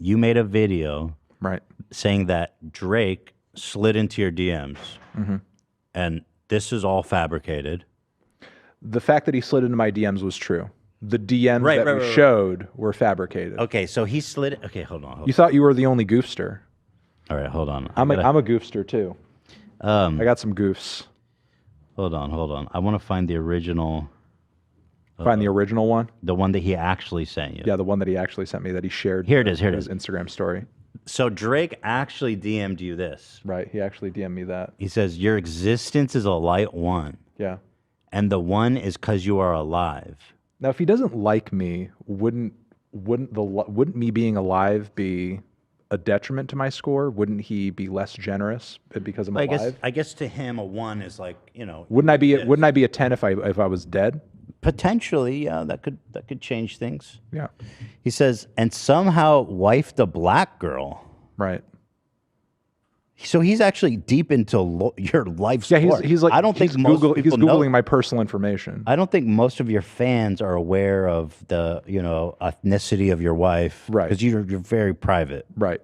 you made a video Right. saying that Drake slid into your DMs, and this is all fabricated. The fact that he slid into my DMs was true. The DMs that we showed were fabricated. Okay, so he slid. Okay, hold on. You thought you were the only goofster. All right, hold on. I'm a goofster too. I got some goofs. Hold on. I want to find the original. Find the original one? The one that he actually sent you. Yeah, the one that he actually sent me that he shared. Here it is. His Instagram story. So Drake actually DM'd you this. Right, he actually DM'd me that. He says, your existence is a light one. Yeah. And the one is because you are alive. Now, if he doesn't like me, wouldn't me being alive be a detriment to my score? Wouldn't he be less generous because I'm alive? I guess to him a 1 is like, you know. Wouldn't I be a 10 if I was dead? Potentially, yeah, that could change things. Yeah. He says, and somehow wifed a black girl. Right. So he's actually deep into your life story. Yeah, he's like, I don't think most people he's Googling know. my personal information. I don't think most of your fans are aware of the, ethnicity of your wife. Right. Because you're very private. Right.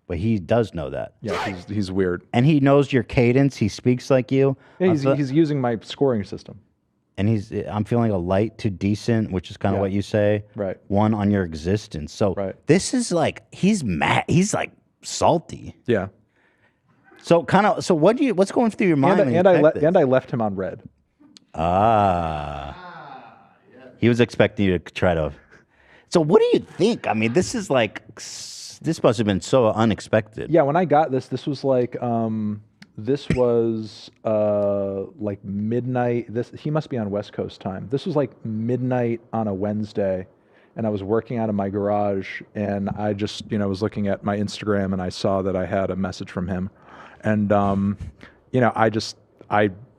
But he does know that. Yeah, he's weird. And he knows your cadence. He speaks like you. Yeah, he's using my scoring system. And I'm feeling a light to decent, which is kind of what you say. Right. 1 on your existence. So this is like, he's mad. He's like salty. Yeah. So what's going through your mind? And I left him on red. He was expecting you to try to. So what do you think? I mean, this must have been so unexpected. Yeah, when I got this was like like midnight. He must be on West Coast time. This was like midnight on a Wednesday, and I was working out of my garage, and I just was looking at my Instagram, and I saw that I had a message from him. And, I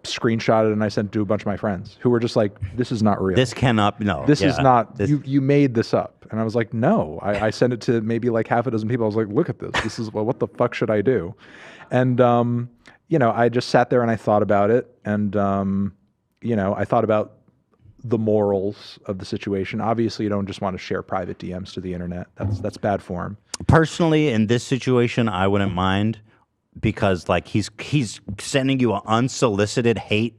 screenshotted and I sent it to a bunch of my friends who were just like, this is not real. This cannot, no. This is not, you made this up. And I was like, no. I sent it to maybe like half a dozen people. I was like, look at this. This is, what the fuck should I do? And, I just sat there and I thought about it. And, I thought about the morals of the situation. Obviously, you don't just want to share private DMs to the internet. That's bad form. Personally, in this situation, I wouldn't mind. Because like he's sending you an unsolicited hate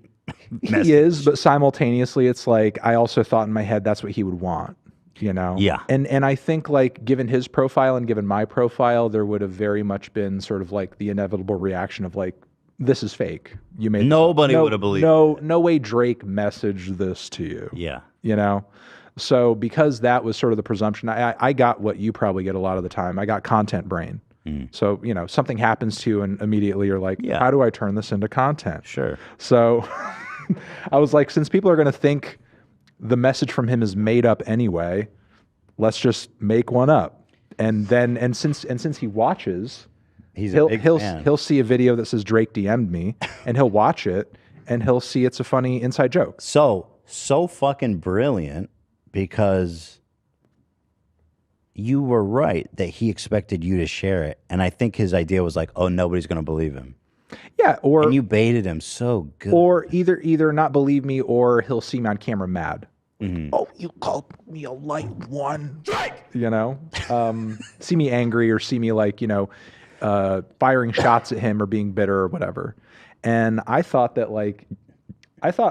message. He is, but simultaneously it's like I also thought in my head that's what he would want, Yeah. And I think like given his profile and given my profile, there would have very much been sort of like the inevitable reaction of like, this is fake. You made nobody would have believed. No way Drake messaged this to you. Yeah. So because that was sort of the presumption, I got what you probably get a lot of the time. I got content brain. So, something happens to you and immediately you're like, how do I turn this into content? Sure. So I was like, since people are going to think the message from him is made up anyway, let's just make one up. And since he watches, he'll see a video that says Drake DM'd me and he'll watch it and he'll see it's a funny inside joke. So fucking brilliant because you were right that he expected you to share it. And I think his idea was like, oh, nobody's going to believe him. Yeah. And you baited him so good. Or either not believe me or he'll see me on camera mad. Oh, you called me a light one. See me angry or see me like, firing shots at him or being bitter or whatever. And I thought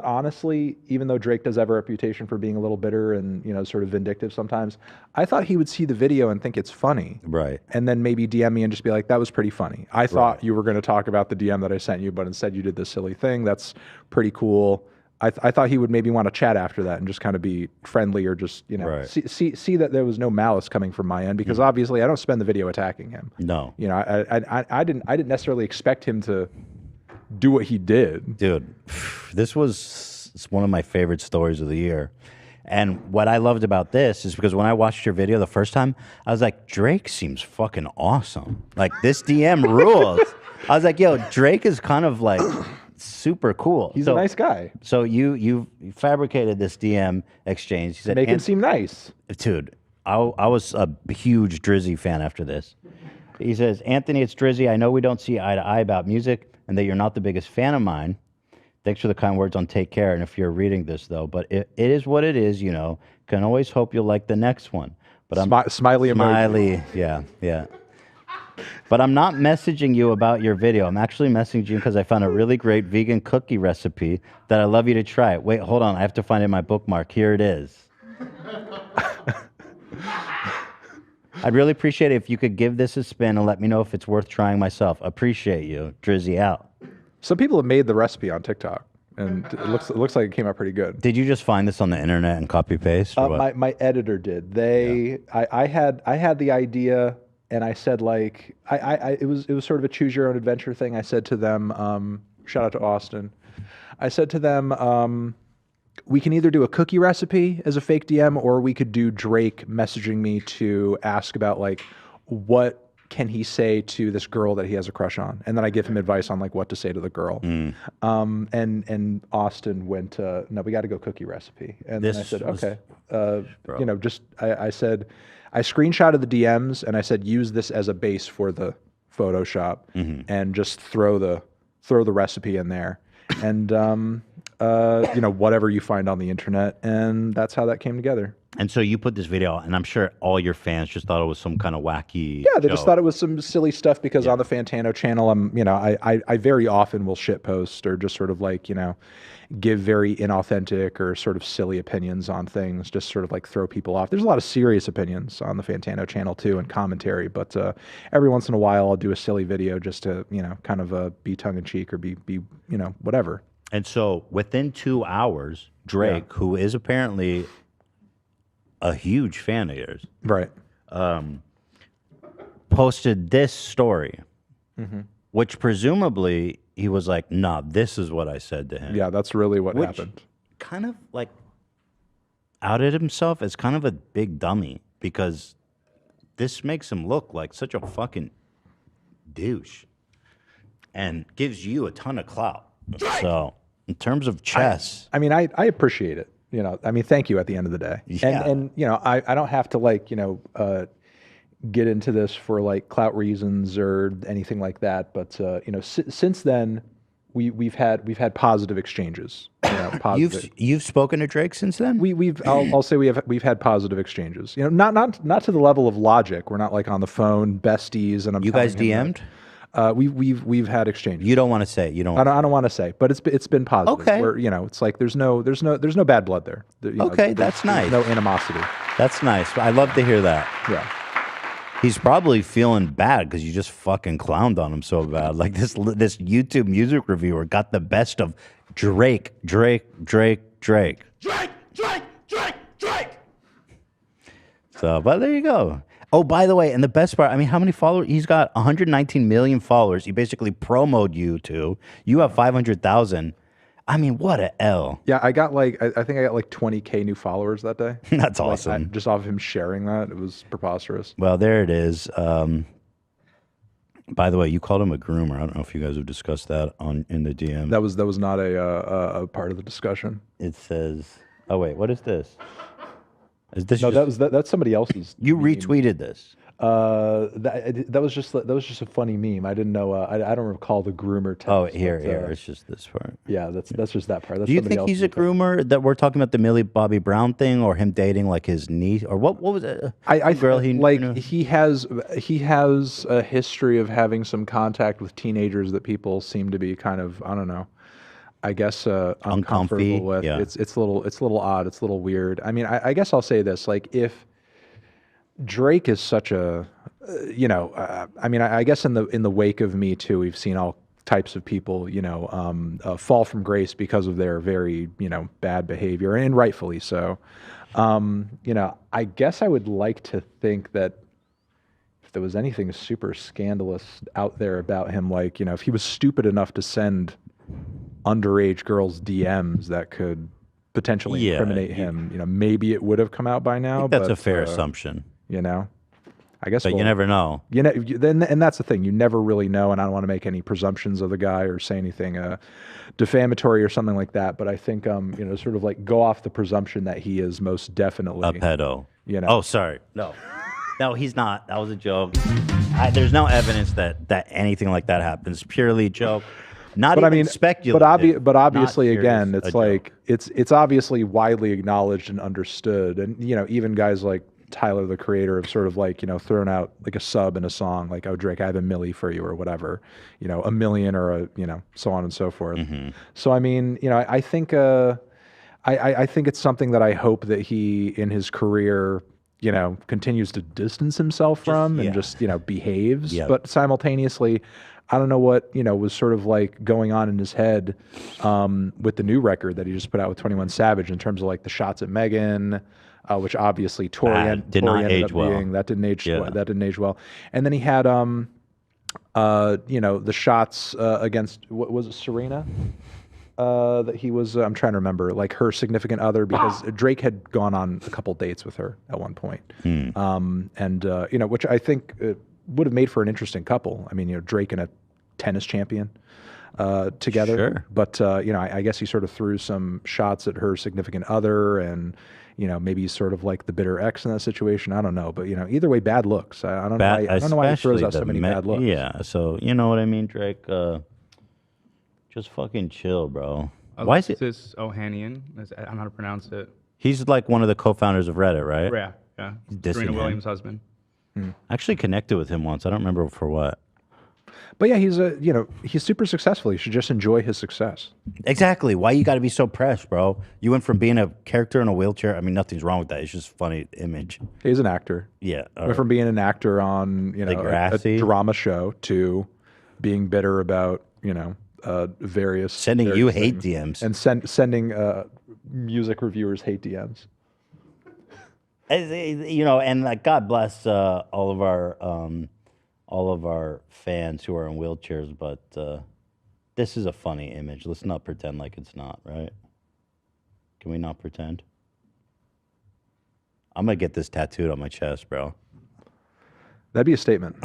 honestly, even though Drake does have a reputation for being a little bitter and, sort of vindictive sometimes, I thought he would see the video and think it's funny. Right. And then maybe DM me and just be like, that was pretty funny. I thought you were going to talk about the DM that I sent you, but instead you did this silly thing. That's pretty cool. I thought he would maybe want to chat after that and just kind of be friendly or just, see that there was no malice coming from my end because obviously I don't spend the video attacking him. No. I didn't necessarily expect him to do what he did. Dude, this was one of my favorite stories of the year. And what I loved about this is because when I watched your video the first time, I was like, Drake seems fucking awesome. Like, this DM rules. I was like, yo, Drake is kind of like super cool. He's a nice guy. So you fabricated this DM exchange. You said, make him seem nice. Dude, I was a huge Drizzy fan after this. He says, Anthony, it's Drizzy. I know we don't see eye to eye about music and that you're not the biggest fan of mine. Thanks for the kind words on Take Care. And if you're reading this, though, but it is what it is, Can always hope you'll like the next one. But I'm smiley emoji. Smiley, yeah. But I'm not messaging you about your video. I'm actually messaging you because I found a really great vegan cookie recipe that I'd love you to try. Wait, hold on. I have to find it in my bookmark. Here it is. I'd really appreciate it if you could give this a spin and let me know if it's worth trying myself. Appreciate you. Drizzy out. Some people have made the recipe on TikTok, and it looks like it came out pretty good. Did you just find this on the internet and copy paste? Or what? My editor did. I had the idea, and I said like it was sort of a choose your own adventure thing. I said to them, shout out to Austin. I said to them, we can either do a cookie recipe as a fake DM, or we could do Drake messaging me to ask about like what can he say to this girl that he has a crush on, and then I give him advice on like what to say to the girl. And Austin went, no, we got to go cookie recipe. And then I said, okay, I said, I screenshotted the DMs and I said, use this as a base for the Photoshop and just throw the recipe in there. And whatever you find on the internet, and that's how that came together. And so you put this video out, and I'm sure all your fans just thought it was some kind of wacky. Yeah, they just thought it was some silly stuff because on the Fantano channel, I very often will shitpost or just sort of like give very inauthentic or sort of silly opinions on things, just sort of like throw people off. There's a lot of serious opinions on the Fantano channel too and commentary, but every once in a while I'll do a silly video just to kind of be tongue in cheek or be whatever. And so within 2 hours, Drake, who is apparently a huge fan of yours, right, posted this story, which presumably he was like, nah, this is what I said to him. Yeah, that's really what happened. Kind of like outed himself as kind of a big dummy, because this makes him look like such a fucking douche and gives you a ton of clout. So in terms of chess, I appreciate it. Thank you at the end of the day. Yeah. And I don't have to get into this for like clout reasons or anything like that. But since then, we've had positive exchanges. Positive. You've spoken to Drake since then? I'll say we've had positive exchanges. Not to the level of Logic. We're not like on the phone besties. And you guys DM'd? We've had exchanges. You don't want to say. You don't. I don't want to say, but it's been positive. Okay. Where, it's like there's no bad blood there. Okay, that's nice. No animosity. That's nice. I love to hear that. Yeah. He's probably feeling bad because you just fucking clowned on him so bad. Like this YouTube music reviewer got the best of Drake. So, but there you go. Oh, by the way, and the best part, how many followers? He's got 119 million followers. He basically promoted you to. You have 500,000. What a L. Yeah, I got I think I got like 20K new followers that day. That's awesome. Just off of him sharing that. It was preposterous. Well, there it is. By the way, you called him a groomer. I don't know if you guys have discussed that in the DM. That was not a part of the discussion. It says, oh wait, what is this? Is this no, that's somebody else's. You meme. Retweeted this. That was just a funny meme. I didn't know. I don't recall the groomer text. Oh, here. It's just this part. Yeah, that's just that part. That's Do you think he's a groomer? That we're talking about the Millie Bobby Brown thing, or him dating like his niece, or what was it? He has a history of having some contact with teenagers that people seem to be kind of, I don't know, I guess uncomfortable with. Yeah. It's a little odd. It's a little weird. I guess I'll say this: like if Drake is such a, I guess in the wake of Me Too, we've seen all types of people, fall from grace because of their very, bad behavior, and rightfully so. I guess I would like to think that if there was anything super scandalous out there about him, like, if he was stupid enough to send underage girls DMs that could potentially incriminate him, maybe it would have come out by now. That's a fair assumption. I guess, but you never know. And that's the thing. You never really know, and I don't want to make any presumptions of the guy or say anything defamatory or something like that. But I think, sort of like go off the presumption that he is most definitely a pedo. Oh, sorry. No, he's not. That was a joke. There's no evidence that anything like that happens. Purely joke. Not even speculative. But obviously, again, it's like it's obviously widely acknowledged and understood, and even guys like Tyler, the creator, have sort of like, thrown out like a sub in a song, like, oh, Drake, I have a milli for you or whatever, a million or so on and so forth. So, I mean, I think, I think it's something that I hope that he, in his career, continues to distance himself from and just, behaves. Yep. But simultaneously, I don't know what, was sort of like going on in his head with the new record that he just put out with 21 Savage in terms of like the shots at Megan, which obviously Did not ended age up well. being, that didn't age well. And then he had, the shots against, what was it, Serena? That he was, I'm trying to remember, like her significant other, because Drake had gone on a couple dates with her at one point. Which I think would have made for an interesting couple. I mean, Drake and a tennis champion together. Sure. But, I guess he sort of threw some shots at her significant other and, maybe he's sort of like the bitter ex in that situation. I don't know. But, either way, bad looks. I don't know. I don't know why he throws out so many bad looks. Yeah. So, you know what I mean, Drake? Just fucking chill, bro. Why is it? This Ohanian. I don't know how to pronounce it. He's like one of the co-founders of Reddit, right? Yeah. He's Serena Williams' husband. I actually connected with him once. I don't remember for what. But yeah, he's super successful. You should just enjoy his success. Exactly. Why you got to be so pressed, bro? You went from being a character in a wheelchair. I mean, nothing's wrong with that. It's just funny image. He's an actor. Yeah. Went from being an actor on a drama show to being bitter about various sending various you things. hate DMs and sending music reviewers hate DMs. And like God bless all of our fans who are in wheelchairs, but this is a funny image. Let's not pretend like it's not, right? Can we not pretend? I'm gonna get this tattooed on my chest, bro. That'd be a statement.